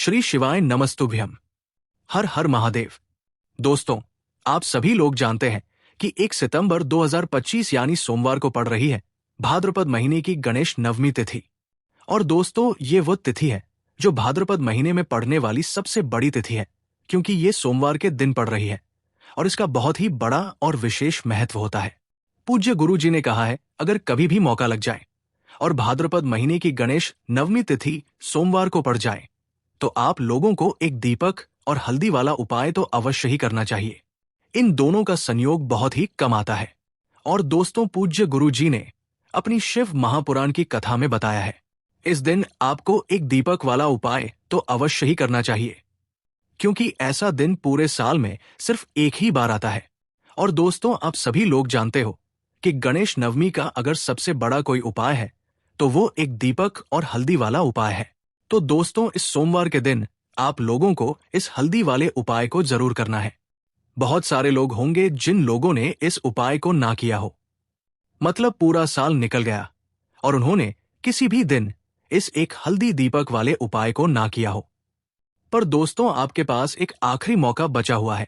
श्री शिवाय नमस्तुभ्यम। हर हर महादेव। दोस्तों, आप सभी लोग जानते हैं कि 1 सितंबर 2025 यानी सोमवार को पड़ रही है भाद्रपद महीने की गणेश नवमी तिथि। और दोस्तों, ये वो तिथि है जो भाद्रपद महीने में पड़ने वाली सबसे बड़ी तिथि है, क्योंकि ये सोमवार के दिन पड़ रही है और इसका बहुत ही बड़ा और विशेष महत्व होता है। पूज्य गुरु जी ने कहा है, अगर कभी भी मौका लग जाए और भाद्रपद महीने की गणेश नवमी तिथि सोमवार को पड़ जाए तो आप लोगों को एक दीपक और हल्दी वाला उपाय तो अवश्य ही करना चाहिए। इन दोनों का संयोग बहुत ही कम आता है। और दोस्तों, पूज्य गुरु जी ने अपनी शिव महापुराण की कथा में बताया है, इस दिन आपको एक दीपक वाला उपाय तो अवश्य ही करना चाहिए, क्योंकि ऐसा दिन पूरे साल में सिर्फ एक ही बार आता है। और दोस्तों, आप सभी लोग जानते हो कि गणेश नवमी का अगर सबसे बड़ा कोई उपाय है तो वो एक दीपक और हल्दी वाला उपाय है। तो दोस्तों, इस सोमवार के दिन आप लोगों को इस हल्दी वाले उपाय को जरूर करना है। बहुत सारे लोग होंगे जिन लोगों ने इस उपाय को ना किया हो, मतलब पूरा साल निकल गया और उन्होंने किसी भी दिन इस एक हल्दी दीपक वाले उपाय को ना किया हो। पर दोस्तों, आपके पास एक आखिरी मौका बचा हुआ है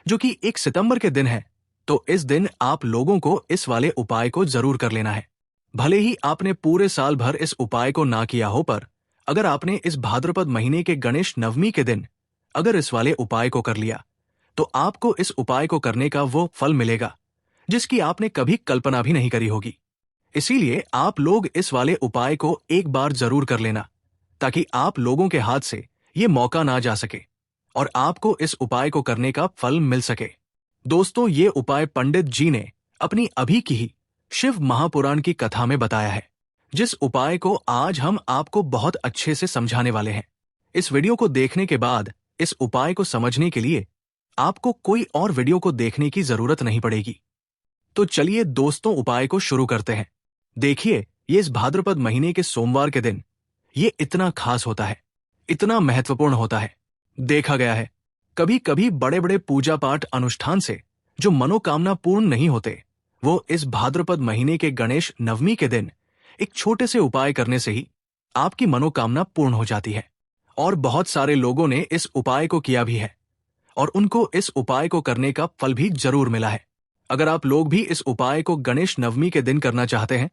जो कि 1 सितंबर के दिन है। तो इस दिन आप लोगों को इस वाले उपाय को जरूर कर लेना है। भले ही आपने पूरे साल भर इस उपाय को ना किया हो, पर अगर आपने इस भाद्रपद महीने के गणेश नवमी के दिन अगर इस वाले उपाय को कर लिया तो आपको इस उपाय को करने का वो फल मिलेगा जिसकी आपने कभी कल्पना भी नहीं करी होगी। इसीलिए आप लोग इस वाले उपाय को एक बार जरूर कर लेना, ताकि आप लोगों के हाथ से ये मौका ना जा सके और आपको इस उपाय को करने का फल मिल सके। दोस्तों, ये उपाय पंडित जी ने अपनी अभी की ही शिव महापुराण की कथा में बताया है, जिस उपाय को आज हम आपको बहुत अच्छे से समझाने वाले हैं। इस वीडियो को देखने के बाद इस उपाय को समझने के लिए आपको कोई और वीडियो को देखने की जरूरत नहीं पड़ेगी। तो चलिए दोस्तों, उपाय को शुरू करते हैं। देखिए, ये इस भाद्रपद महीने के सोमवार के दिन ये इतना खास होता है, इतना महत्वपूर्ण होता है। देखा गया है कभी कभी बड़े बड़े पूजा पाठ अनुष्ठान से जो मनोकामना पूर्ण नहीं होते, वो इस भाद्रपद महीने के गणेश नवमी के दिन एक छोटे से उपाय करने से ही आपकी मनोकामना पूर्ण हो जाती है। और बहुत सारे लोगों ने इस उपाय को किया भी है और उनको इस उपाय को करने का फल भी जरूर मिला है। अगर आप लोग भी इस उपाय को गणेश नवमी के दिन करना चाहते हैं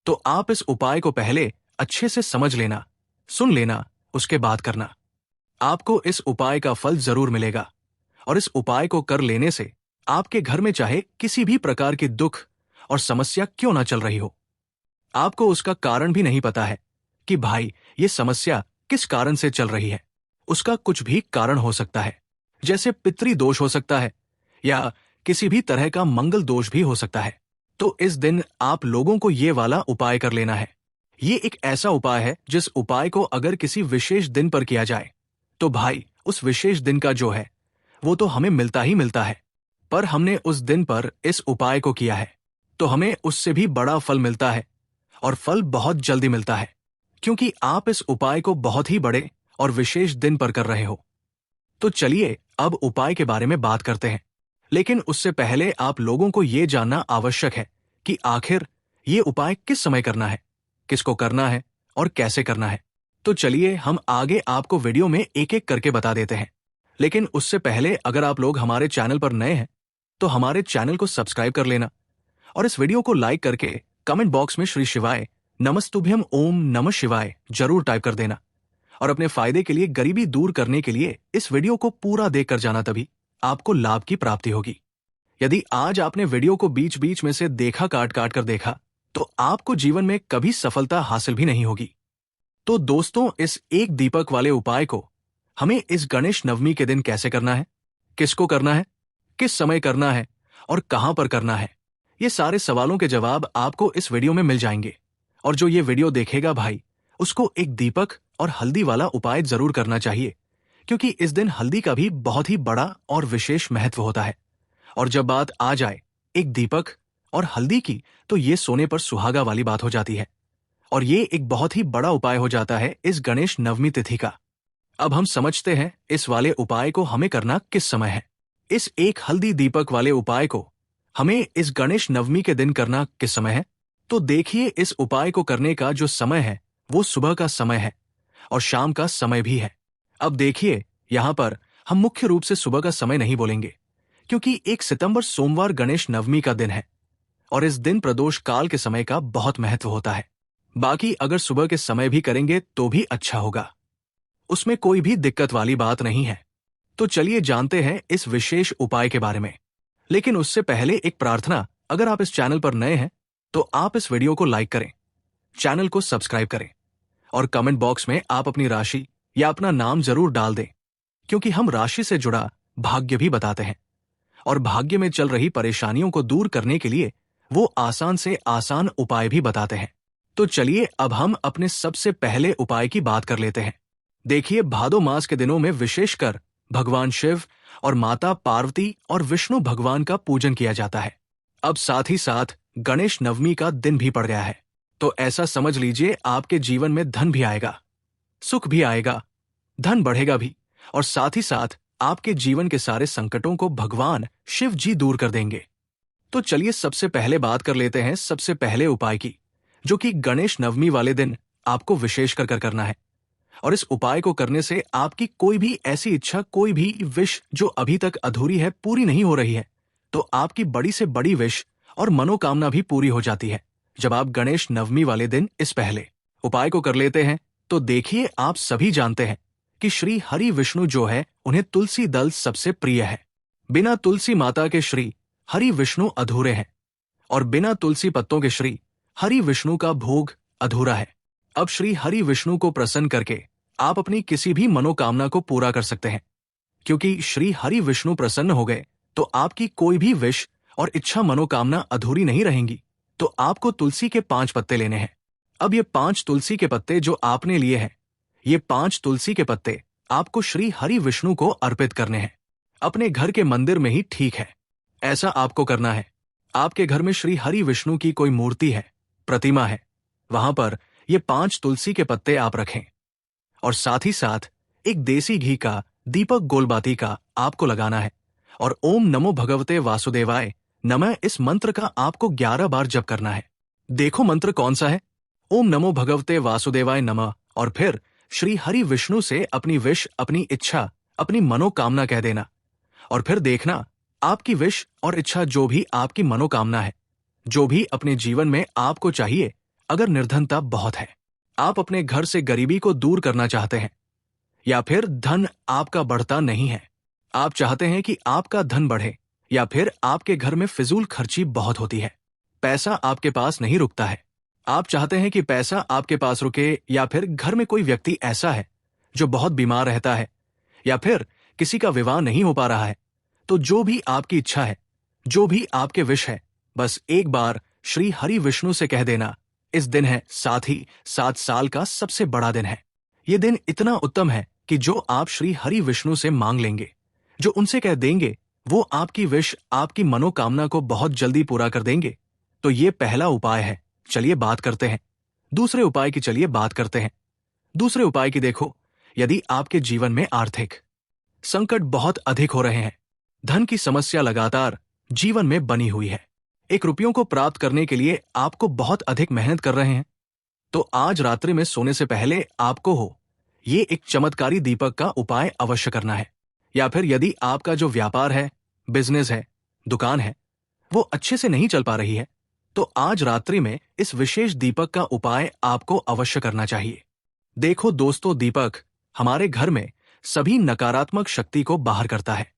तो आप इस उपाय को पहले अच्छे से समझ लेना, सुन लेना, उसके बाद करना। आपको इस उपाय का फल जरूर मिलेगा और इस उपाय को कर लेने से आपके घर में चाहे किसी भी प्रकार की दुख और समस्या क्यों ना चल रही हो, आपको उसका कारण भी नहीं पता है कि भाई ये समस्या किस कारण से चल रही है। उसका कुछ भी कारण हो सकता है, जैसे पितृ दोष हो सकता है या किसी भी तरह का मंगल दोष भी हो सकता है। तो इस दिन आप लोगों को ये वाला उपाय कर लेना है। ये एक ऐसा उपाय है जिस उपाय को अगर किसी विशेष दिन पर किया जाए तो भाई उस विशेष दिन का जो है वो तो हमें मिलता ही मिलता है, पर हमने उस दिन पर इस उपाय को किया है तो हमें उससे भी बड़ा फल मिलता है और फल बहुत जल्दी मिलता है, क्योंकि आप इस उपाय को बहुत ही बड़े और विशेष दिन पर कर रहे हो। तो चलिए अब उपाय के बारे में बात करते हैं, लेकिन उससे पहले आप लोगों को यह जानना आवश्यक है कि आखिर ये उपाय किस समय करना है, किसको करना है और कैसे करना है। तो चलिए हम आगे आपको वीडियो में एक एक करके बता देते हैं। लेकिन उससे पहले अगर आप लोग हमारे चैनल पर नए हैं तो हमारे चैनल को सब्सक्राइब कर लेना और इस वीडियो को लाइक करके कमेंट बॉक्स में श्री शिवाय नमस्तुभ्यम ओम नमः शिवाय जरूर टाइप कर देना। और अपने फायदे के लिए, गरीबी दूर करने के लिए इस वीडियो को पूरा देखकर जाना, तभी आपको लाभ की प्राप्ति होगी। यदि आज आपने वीडियो को बीच बीच में से देखा, काट काट कर देखा, तो आपको जीवन में कभी सफलता हासिल भी नहीं होगी। तो दोस्तों, इस एक दीपक वाले उपाय को हमें इस गणेश नवमी के दिन कैसे करना है, किसको करना है, किस समय करना है और कहां पर करना है, ये सारे सवालों के जवाब आपको इस वीडियो में मिल जाएंगे। और जो ये वीडियो देखेगा भाई, उसको एक दीपक और हल्दी वाला उपाय जरूर करना चाहिए, क्योंकि इस दिन हल्दी का भी बहुत ही बड़ा और विशेष महत्व होता है। और जब बात आ जाए एक दीपक और हल्दी की, तो ये सोने पर सुहागा वाली बात हो जाती है और ये एक बहुत ही बड़ा उपाय हो जाता है इस गणेश नवमी तिथि का। अब हम समझते हैं इस वाले उपाय को हमें करना किस समय है। इस एक हल्दी दीपक वाले उपाय को हमें इस गणेश नवमी के दिन करना किस समय है। तो देखिए, इस उपाय को करने का जो समय है वो सुबह का समय है और शाम का समय भी है। अब देखिए, यहाँ पर हम मुख्य रूप से सुबह का समय नहीं बोलेंगे, क्योंकि 1 सितंबर सोमवार गणेश नवमी का दिन है और इस दिन प्रदोष काल के समय का बहुत महत्व होता है। बाकी अगर सुबह के समय भी करेंगे तो भी अच्छा होगा, उसमें कोई भी दिक्कत वाली बात नहीं है। तो चलिए जानते हैं इस विशेष उपाय के बारे में। लेकिन उससे पहले एक प्रार्थना, अगर आप इस चैनल पर नए हैं तो आप इस वीडियो को लाइक करें, चैनल को सब्सक्राइब करें और कमेंट बॉक्स में आप अपनी राशि या अपना नाम जरूर डाल दें, क्योंकि हम राशि से जुड़ा भाग्य भी बताते हैं और भाग्य में चल रही परेशानियों को दूर करने के लिए वो आसान से आसान उपाय भी बताते हैं। तो चलिए अब हम अपने सबसे पहले उपाय की बात कर लेते हैं। देखिए, भादो मास के दिनों में विशेषकर भगवान शिव और माता पार्वती और विष्णु भगवान का पूजन किया जाता है। अब साथ ही साथ गणेश नवमी का दिन भी पड़ गया है, तो ऐसा समझ लीजिए आपके जीवन में धन भी आएगा, सुख भी आएगा, धन बढ़ेगा भी और साथ ही साथ आपके जीवन के सारे संकटों को भगवान शिव जी दूर कर देंगे। तो चलिए सबसे पहले बात कर लेते हैं सबसे पहले उपाय की, जो कि गणेश नवमी वाले दिन आपको विशेष कर करना है। और इस उपाय को करने से आपकी कोई भी ऐसी इच्छा, कोई भी विश जो अभी तक अधूरी है, पूरी नहीं हो रही है, तो आपकी बड़ी से बड़ी विश और मनोकामना भी पूरी हो जाती है जब आप गणेश नवमी वाले दिन इस पहले उपाय को कर लेते हैं। तो देखिए, आप सभी जानते हैं कि श्री हरि विष्णु जो है उन्हें तुलसी दल सबसे प्रिय है। बिना तुलसी माता के श्री हरि विष्णु अधूरे हैं और बिना तुलसी पत्तों के श्री हरि विष्णु का भोग अधूरा है। अब श्री हरि विष्णु को प्रसन्न करके आप अपनी किसी भी मनोकामना को पूरा कर सकते हैं, क्योंकि श्री हरि विष्णु प्रसन्न हो गए तो आपकी कोई भी विश और इच्छा मनोकामना अधूरी नहीं रहेंगी। तो आपको तुलसी के 5 पत्ते लेने हैं। अब ये 5 तुलसी के पत्ते जो आपने लिए हैं, ये 5 तुलसी के पत्ते आपको श्री हरि विष्णु को अर्पित करने हैं। अपने घर के मंदिर में ही ठीक है, ऐसा आपको करना है। आपके घर में श्री हरि विष्णु की कोई मूर्ति है, प्रतिमा है, वहां पर ये 5 तुलसी के पत्ते आप रखें और साथ ही साथ एक देसी घी का दीपक गोलबाती का आपको लगाना है और ओम नमो भगवते वासुदेवाय नमः इस मंत्र का आपको 11 बार जप करना है। देखो मंत्र कौन सा है, ओम नमो भगवते वासुदेवाय नमः, और फिर श्री हरि विष्णु से अपनी विश, अपनी इच्छा, अपनी मनोकामना कह देना और फिर देखना आपकी विश और इच्छा, जो भी आपकी मनोकामना है, जो भी अपने जीवन में आपको चाहिए, अगर निर्धनता बहुत है, आप अपने घर से गरीबी को दूर करना चाहते हैं, या फिर धन आपका बढ़ता नहीं है, आप चाहते हैं कि आपका धन बढ़े, या फिर आपके घर में फिजूल खर्ची बहुत होती है, पैसा आपके पास नहीं रुकता है, आप चाहते हैं कि पैसा आपके पास रुके, या फिर घर में कोई व्यक्ति ऐसा है जो बहुत बीमार रहता है, या फिर किसी का विवाह नहीं हो पा रहा है, तो जो भी आपकी इच्छा है, जो भी आपके विश है, बस एक बार श्री हरि विष्णु से कह देना। इस दिन है साथ ही 7 साल का सबसे बड़ा दिन है। ये दिन इतना उत्तम है कि जो आप श्री हरि विष्णु से मांग लेंगे, जो उनसे कह देंगे, वो आपकी विश, आपकी मनोकामना को बहुत जल्दी पूरा कर देंगे। तो ये पहला उपाय है। चलिए बात करते हैं दूसरे उपाय की। चलिए बात करते हैं दूसरे उपाय की। देखो, यदि आपके जीवन में आर्थिक संकट बहुत अधिक हो रहे हैं, धन की समस्या लगातार जीवन में बनी हुई है, एक रुपयों को प्राप्त करने के लिए आपको बहुत अधिक मेहनत कर रहे हैं, तो आज रात्रि में सोने से पहले आपको ये एक चमत्कारी दीपक का उपाय अवश्य करना है। या फिर यदि आपका जो व्यापार है, बिजनेस है, दुकान है, वो अच्छे से नहीं चल पा रही है, तो आज रात्रि में इस विशेष दीपक का उपाय आपको अवश्य करना चाहिए। देखो दोस्तों, दीपक हमारे घर में सभी नकारात्मक शक्ति को बाहर करता है।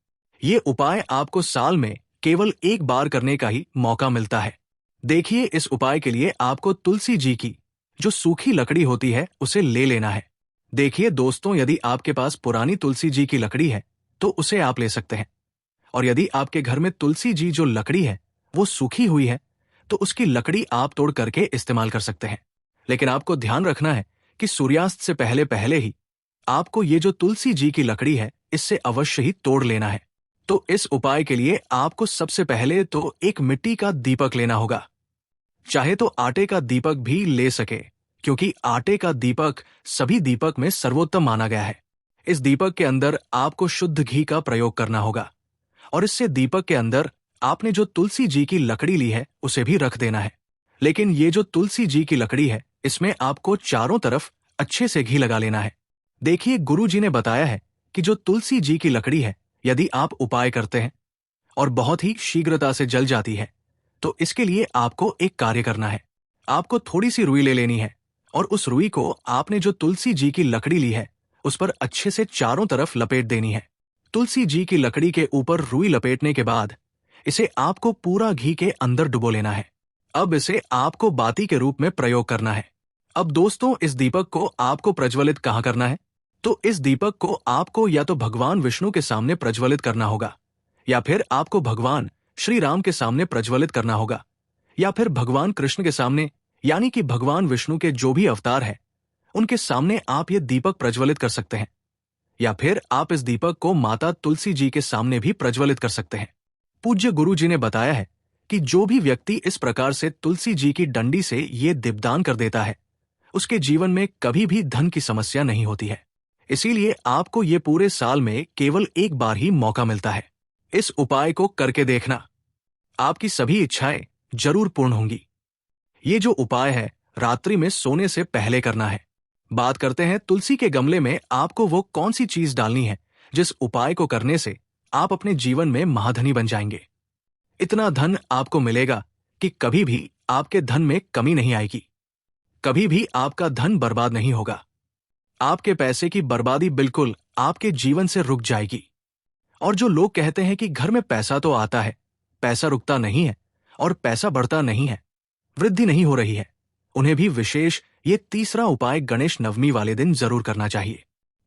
ये उपाय आपको साल में केवल एक बार करने का ही मौका मिलता है। देखिए, इस उपाय के लिए आपको तुलसी जी की जो सूखी लकड़ी होती है उसे ले लेना है। देखिए दोस्तों, यदि आपके पास पुरानी तुलसी जी की लकड़ी है तो उसे आप ले सकते हैं, और यदि आपके घर में तुलसी जी जो लकड़ी है वो सूखी हुई है तो उसकी लकड़ी आप तोड़ करके इस्तेमाल कर सकते हैं। लेकिन आपको ध्यान रखना है कि सूर्यास्त से पहले पहले ही आपको ये जो तुलसी जी की लकड़ी है इससे अवश्य ही तोड़ लेना है। तो इस उपाय के लिए आपको सबसे पहले तो एक मिट्टी का दीपक लेना होगा, चाहे तो आटे का दीपक भी ले सके, क्योंकि आटे का दीपक सभी दीपक में सर्वोत्तम माना गया है। इस दीपक के अंदर आपको शुद्ध घी का प्रयोग करना होगा और इससे दीपक के अंदर आपने जो तुलसी जी की लकड़ी ली है उसे भी रख देना है। लेकिन ये जो तुलसी जी की लकड़ी है इसमें आपको चारों तरफ अच्छे से घी लगा लेना है। देखिए, गुरु जी ने बताया है कि जो तुलसी जी की लकड़ी है, यदि आप उपाय करते हैं और बहुत ही शीघ्रता से जल जाती है, तो इसके लिए आपको एक कार्य करना है। आपको थोड़ी सी रुई ले लेनी है और उस रुई को आपने जो तुलसी जी की लकड़ी ली है उस पर अच्छे से चारों तरफ लपेट देनी है। तुलसी जी की लकड़ी के ऊपर रुई लपेटने के बाद इसे आपको पूरा घी के अंदर डुबो लेना है। अब इसे आपको बाती के रूप में प्रयोग करना है। अब दोस्तों, इस दीपक को आपको प्रज्वलित कहाँ करना है? तो इस दीपक को आपको या तो भगवान विष्णु के सामने प्रज्वलित करना होगा, या फिर आपको भगवान श्री राम के सामने प्रज्वलित करना होगा, या फिर भगवान कृष्ण के सामने, यानी कि भगवान विष्णु के जो भी अवतार है उनके सामने आप ये दीपक प्रज्वलित कर सकते हैं, या फिर आप इस दीपक को माता तुलसी जी के सामने भी प्रज्वलित कर सकते हैं। पूज्य गुरु जी ने बताया है कि जो भी व्यक्ति इस प्रकार से तुलसी जी की डंडी से ये दीपदान कर देता है, उसके जीवन में कभी भी धन की समस्या नहीं होती है। इसीलिए आपको ये पूरे साल में केवल एक बार ही मौका मिलता है। इस उपाय को करके देखना, आपकी सभी इच्छाएं जरूर पूर्ण होंगी। ये जो उपाय है रात्रि में सोने से पहले करना है। बात करते हैं तुलसी के गमले में आपको वो कौन सी चीज डालनी है जिस उपाय को करने से आप अपने जीवन में महाधनी बन जाएंगे। इतना धन आपको मिलेगा कि कभी भी आपके धन में कमी नहीं आएगी, कभी भी आपका धन बर्बाद नहीं होगा। आपके पैसे की बर्बादी बिल्कुल आपके जीवन से रुक जाएगी। और जो लोग कहते हैं कि घर में पैसा तो आता है, पैसा रुकता नहीं है और पैसा बढ़ता नहीं है, वृद्धि नहीं हो रही है, उन्हें भी विशेष ये तीसरा उपाय गणेश नवमी वाले दिन जरूर करना चाहिए।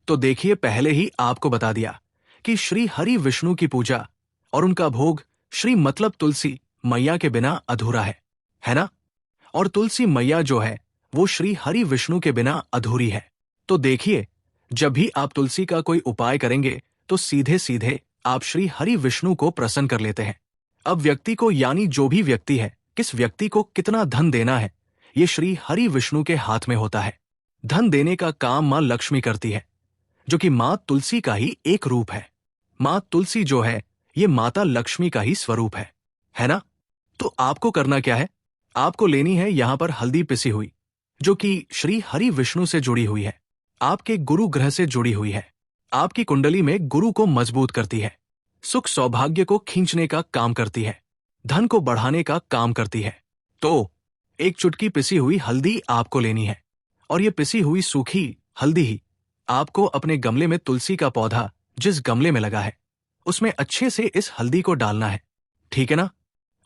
तो देखिए, पहले ही आपको बता दिया कि श्री हरि विष्णु की पूजा और उनका भोग श्री मतलब तुलसी मैया के बिना अधूरा है ना? और तुलसी मैया जो है वो श्री हरि विष्णु के बिना अधूरी है। तो देखिए, जब भी आप तुलसी का कोई उपाय करेंगे तो सीधे सीधे आप श्री हरि विष्णु को प्रसन्न कर लेते हैं। अब व्यक्ति को, यानी जो भी व्यक्ति है, किस व्यक्ति को कितना धन देना है, ये श्री हरि विष्णु के हाथ में होता है। धन देने का काम मां लक्ष्मी करती है, जो कि मां तुलसी का ही एक रूप है। मां तुलसी जो है ये माता लक्ष्मी का ही स्वरूप है ना? तो आपको करना क्या है? आपको लेनी है यहां पर हल्दी पिसी हुई, जो कि श्री हरि विष्णु से जुड़ी हुई है, आपके गुरु ग्रह से जुड़ी हुई है, आपकी कुंडली में गुरु को मजबूत करती है, सुख सौभाग्य को खींचने का काम करती है, धन को बढ़ाने का काम करती है। तो एक चुटकी पिसी हुई हल्दी आपको लेनी है, और ये पिसी हुई सूखी हल्दी ही आपको अपने गमले में, तुलसी का पौधा जिस गमले में लगा है उसमें अच्छे से इस हल्दी को डालना है, ठीक है ना?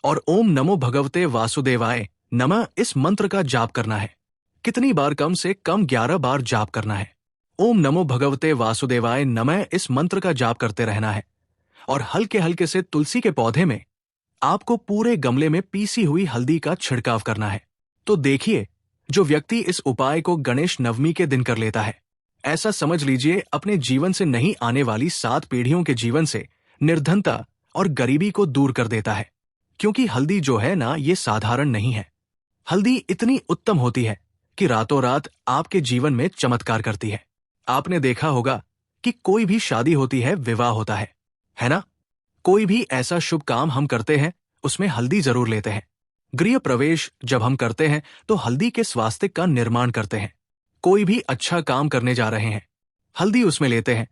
और ओम नमो भगवते वासुदेवाय नमः इस मंत्र का जाप करना है। कितनी बार? कम से कम 11 बार जाप करना है। ओम नमो भगवते वासुदेवाय नमः इस मंत्र का जाप करते रहना है, और हल्के हल्के से तुलसी के पौधे में आपको पूरे गमले में पीसी हुई हल्दी का छिड़काव करना है। तो देखिए, जो व्यक्ति इस उपाय को गणेश नवमी के दिन कर लेता है, ऐसा समझ लीजिए अपने जीवन से नहीं आने वाली 7 पीढ़ियों के जीवन से निर्धनता और गरीबी को दूर कर देता है। क्योंकि हल्दी जो है ना, ये साधारण नहीं है। हल्दी इतनी उत्तम होती है कि रातों रात आपके जीवन में चमत्कार करती है। आपने देखा होगा कि कोई भी शादी होती है, विवाह होता है ना? कोई भी ऐसा शुभ काम हम करते हैं उसमें हल्दी जरूर लेते हैं। गृह प्रवेश जब हम करते हैं तो हल्दी के स्वास्तिक का निर्माण करते हैं। कोई भी अच्छा काम करने जा रहे हैं, हल्दी उसमें लेते हैं,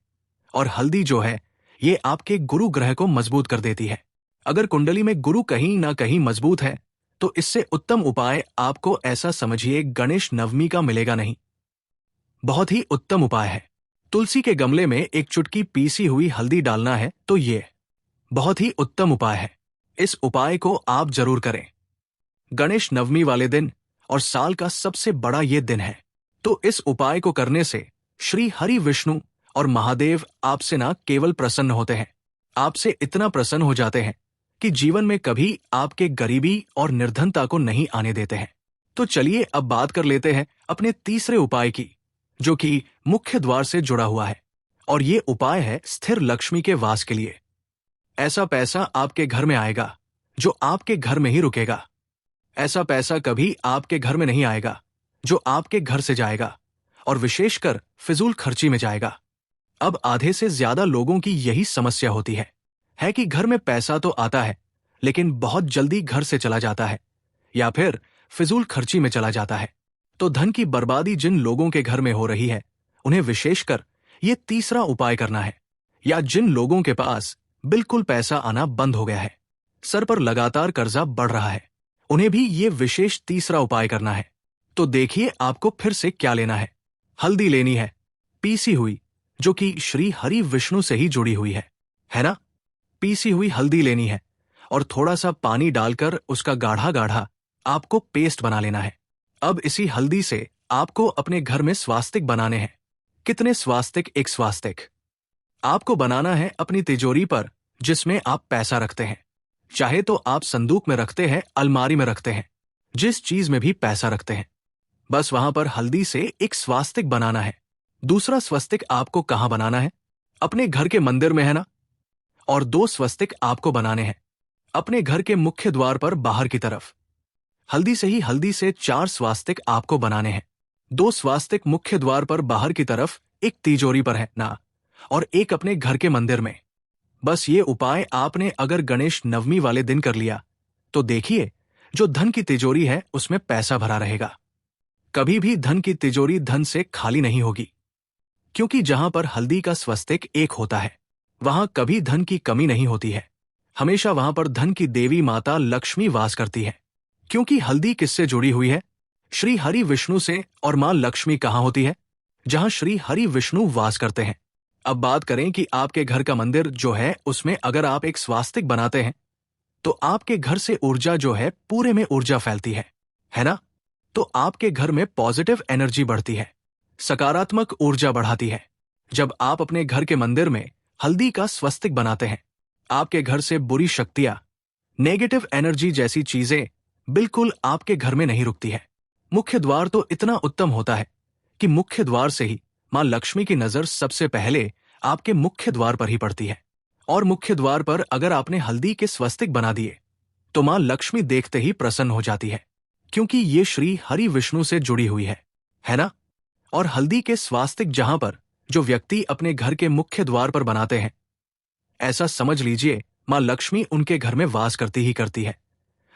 और हल्दी जो है ये आपके गुरु ग्रह को मजबूत कर देती है। अगर कुंडली में गुरु कहीं ना कहीं मजबूत है तो इससे उत्तम उपाय आपको, ऐसा समझिए, गणेश नवमी का मिलेगा नहीं। बहुत ही उत्तम उपाय है। तुलसी के गमले में एक चुटकी पीसी हुई हल्दी डालना है, तो ये बहुत ही उत्तम उपाय है। इस उपाय को आप जरूर करें। गणेश नवमी वाले दिन और साल का सबसे बड़ा ये दिन है, तो इस उपाय को करने से श्री हरि विष्णु और महादेव आपसे ना केवल प्रसन्न होते हैं, आपसे इतना प्रसन्न हो जाते हैं कि जीवन में कभी आपके गरीबी और निर्धनता को नहीं आने देते हैं। तो चलिए अब बात कर लेते हैं अपने तीसरे उपाय की, जो कि मुख्य द्वार से जुड़ा हुआ है, और ये उपाय है स्थिर लक्ष्मी के वास के लिए। ऐसा पैसा आपके घर में आएगा जो आपके घर में ही रुकेगा। ऐसा पैसा कभी आपके घर में नहीं आएगा जो आपके घर से जाएगा, और विशेषकर फिजूल खर्ची में जाएगा। अब आधे से ज्यादा लोगों की यही समस्या होती है कि घर में पैसा तो आता है लेकिन बहुत जल्दी घर से चला जाता है, या फिर फिजूल खर्ची में चला जाता है। तो धन की बर्बादी जिन लोगों के घर में हो रही है उन्हें विशेषकर ये तीसरा उपाय करना है, या जिन लोगों के पास बिल्कुल पैसा आना बंद हो गया है, सर पर लगातार कर्जा बढ़ रहा है, उन्हें भी ये विशेष तीसरा उपाय करना है। तो देखिए आपको फिर से क्या लेना है। हल्दी लेनी है, पीसी हुई, जो कि श्री हरि विष्णु से ही जुड़ी हुई है ना। पीसी हुई हल्दी लेनी है और थोड़ा सा पानी डालकर उसका गाढ़ा गाढ़ा आपको पेस्ट बना लेना है। अब इसी हल्दी से आपको अपने घर में स्वास्तिक बनाने हैं। कितने स्वास्तिक? एक स्वास्तिक आपको बनाना है अपनी तिजोरी पर, जिसमें आप पैसा रखते हैं। चाहे तो आप संदूक में रखते हैं, अलमारी में रखते हैं, जिस चीज में भी पैसा रखते हैं, बस वहां पर हल्दी से एक स्वास्तिक बनाना है। दूसरा स्वस्तिक आपको कहां बनाना है? अपने घर के मंदिर में, है ना। और 2 स्वस्तिक आपको बनाने हैं अपने घर के मुख्य द्वार पर बाहर की तरफ। हल्दी से 4 स्वास्तिक आपको बनाने हैं। 2 स्वास्तिक मुख्य द्वार पर बाहर की तरफ, एक तिजोरी पर है ना, और एक अपने घर के मंदिर में। बस ये उपाय आपने अगर गणेश नवमी वाले दिन कर लिया तो देखिए जो धन की तिजोरी है उसमें पैसा भरा रहेगा। कभी भी धन की तिजोरी धन से खाली नहीं होगी, क्योंकि जहां पर हल्दी का स्वस्तिक एक होता है वहां कभी धन की कमी नहीं होती है। हमेशा वहां पर धन की देवी माता लक्ष्मी वास करती है, क्योंकि हल्दी किससे जुड़ी हुई है? श्री हरि विष्णु से। और मां लक्ष्मी कहां होती है? जहां श्री हरि विष्णु वास करते हैं। अब बात करें कि आपके घर का मंदिर जो है उसमें अगर आप एक स्वास्तिक बनाते हैं तो आपके घर से ऊर्जा जो है पूरे में ऊर्जा फैलती है ना। तो आपके घर में पॉजिटिव एनर्जी बढ़ती है, सकारात्मक ऊर्जा बढ़ाती है। जब आप अपने घर के मंदिर में हल्दी का स्वस्तिक बनाते हैं, आपके घर से बुरी शक्तियां, नेगेटिव एनर्जी जैसी चीजें बिल्कुल आपके घर में नहीं रुकती है। मुख्य द्वार तो इतना उत्तम होता है कि मुख्य द्वार से ही मां लक्ष्मी की नजर सबसे पहले आपके मुख्य द्वार पर ही पड़ती है। और मुख्य द्वार पर अगर आपने हल्दी के स्वस्तिक बना दिए तो मां लक्ष्मी देखते ही प्रसन्न हो जाती है, क्योंकि ये श्री हरि विष्णु से जुड़ी हुई है ना। और हल्दी के स्वास्तिक जहां पर जो व्यक्ति अपने घर के मुख्य द्वार पर बनाते हैं, ऐसा समझ लीजिए मां लक्ष्मी उनके घर में वास करती ही करती है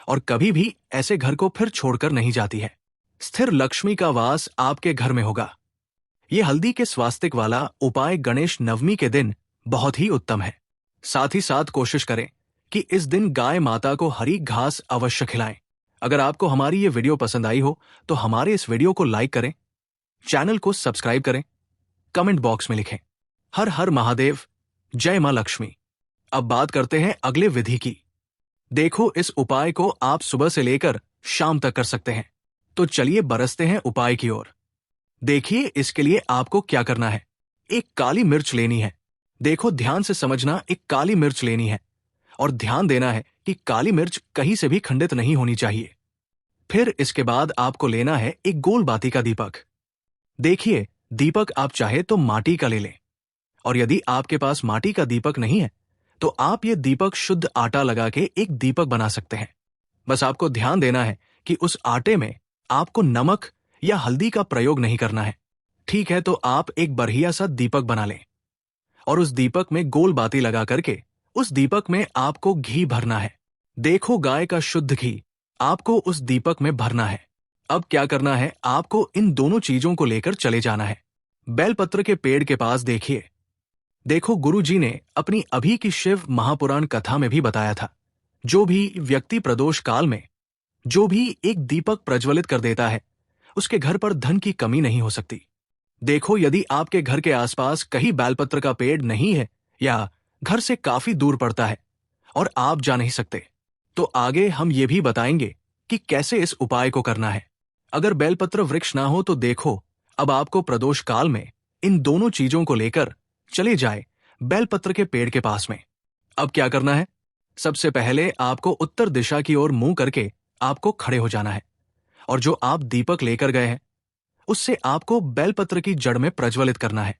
और कभी भी ऐसे घर को फिर छोड़कर नहीं जाती है। स्थिर लक्ष्मी का वास आपके घर में होगा। ये हल्दी के स्वास्तिक वाला उपाय गणेश नवमी के दिन बहुत ही उत्तम है। साथ ही साथ कोशिश करें कि इस दिन गाय माता को हरी घास अवश्य खिलाएं। अगर आपको हमारी ये वीडियो पसंद आई हो तो हमारे इस वीडियो को लाइक करें, चैनल को सब्सक्राइब करें, कमेंट बॉक्स में लिखें हर हर महादेव, जय मां लक्ष्मी। अब बात करते हैं अगले विधि की। देखो इस उपाय को आप सुबह से लेकर शाम तक कर सकते हैं। तो चलिए बरसते हैं उपाय की ओर। देखिए इसके लिए आपको क्या करना है। एक काली मिर्च लेनी है। देखो ध्यान से समझना, एक काली मिर्च लेनी है और ध्यान देना है कि काली मिर्च कहीं से भी खंडित नहीं होनी चाहिए। फिर इसके बाद आपको लेना है एक गोल बाती का दीपक। देखिए दीपक आप चाहे तो माटी का ले लें, और यदि आपके पास माटी का दीपक नहीं है तो आप ये दीपक शुद्ध आटा लगा के एक दीपक बना सकते हैं। बस आपको ध्यान देना है कि उस आटे में आपको नमक या हल्दी का प्रयोग नहीं करना है। ठीक है, तो आप एक बढ़िया सा दीपक बना लें और उस दीपक में गोल बाती लगा करके उस दीपक में आपको घी भरना है। देखो गाय का शुद्ध घी आपको उस दीपक में भरना है। अब क्या करना है, आपको इन दोनों चीजों को लेकर चले जाना है बेलपत्र के पेड़ के पास। देखो गुरुजी ने अपनी अभी की शिव महापुराण कथा में भी बताया था, जो भी व्यक्ति प्रदोष काल में जो भी एक दीपक प्रज्वलित कर देता है उसके घर पर धन की कमी नहीं हो सकती। देखो यदि आपके घर के आसपास कहीं बेलपत्र का पेड़ नहीं है या घर से काफी दूर पड़ता है और आप जा नहीं सकते, तो आगे हम ये भी बताएंगे कि कैसे इस उपाय को करना है। अगर बेलपत्र वृक्ष ना हो तो देखो अब आपको प्रदोष काल में इन दोनों चीजों को लेकर चले जाए बेलपत्र के पेड़ के पास में। अब क्या करना है, सबसे पहले आपको उत्तर दिशा की ओर मुंह करके आपको खड़े हो जाना है और जो आप दीपक लेकर गए हैं उससे आपको बेलपत्र की जड़ में प्रज्वलित करना है।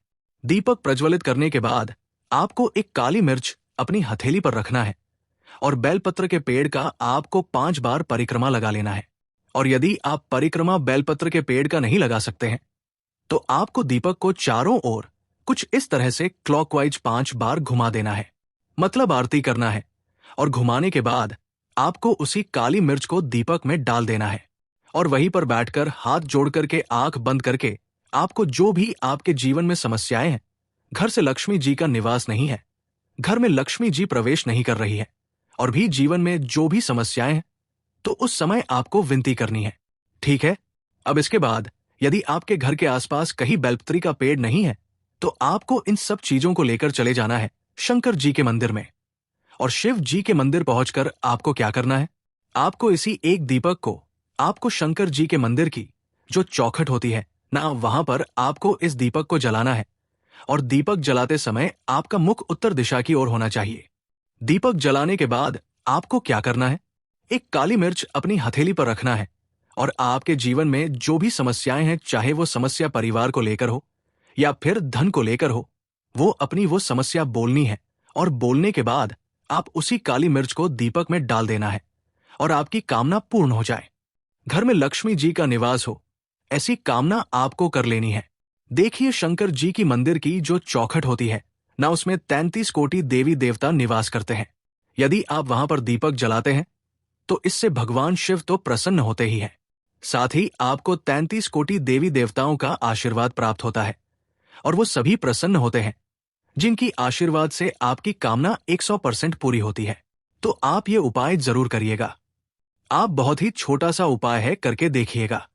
दीपक प्रज्वलित करने के बाद आपको एक काली मिर्च अपनी हथेली पर रखना है और बेलपत्र के पेड़ का आपको 5 बार परिक्रमा लगा लेना है। और यदि आप परिक्रमा बेलपत्र के पेड़ का नहीं लगा सकते हैं तो आपको दीपक को चारों ओर कुछ इस तरह से क्लॉकवाइज 5 बार घुमा देना है, मतलब आरती करना है। और घुमाने के बाद आपको उसी काली मिर्च को दीपक में डाल देना है और वहीं पर बैठकर हाथ जोड़ करके आंख बंद करके आपको जो भी आपके जीवन में समस्याएं हैं, घर से लक्ष्मी जी का निवास नहीं है, घर में लक्ष्मी जी प्रवेश नहीं कर रही है, और भी जीवन में जो भी समस्याएं हैं, तो उस समय आपको विनती करनी है। ठीक है। अब इसके बाद यदि आपके घर के आसपास कहीं बेलपत्री का पेड़ नहीं है, तो आपको इन सब चीजों को लेकर चले जाना है शंकर जी के मंदिर में। और शिव जी के मंदिर पहुंचकर आपको क्या करना है? आपको इसी एक दीपक को आपको शंकर जी के मंदिर की जो चौखट होती है ना, वहां पर आपको इस दीपक को जलाना है। और दीपक जलाते समय आपका मुख उत्तर दिशा की ओर होना चाहिए। दीपक जलाने के बाद आपको क्या करना है? एक काली मिर्च अपनी हथेली पर रखना है, और आपके जीवन में जो भी समस्याएं हैं, चाहे वो समस्या परिवार को लेकर हो या फिर धन को लेकर हो, वो अपनी वो समस्या बोलनी है। और बोलने के बाद आप उसी काली मिर्च को दीपक में डाल देना है, और आपकी कामना पूर्ण हो जाए, घर में लक्ष्मी जी का निवास हो, ऐसी कामना आपको कर लेनी है। देखिए, शंकर जी की मंदिर की जो चौखट होती है ना, उसमें 33 कोटि देवी देवता निवास करते हैं। यदि आप वहां पर दीपक जलाते हैं तो इससे भगवान शिव तो प्रसन्न होते ही हैं, साथ ही आपको 33 कोटि देवी देवताओं का आशीर्वाद प्राप्त होता है, और वो सभी प्रसन्न होते हैं जिनकी आशीर्वाद से आपकी कामना 100% पूरी होती है। तो आप ये उपाय जरूर करिएगा। आप बहुत ही छोटा सा उपाय है, करके देखिएगा।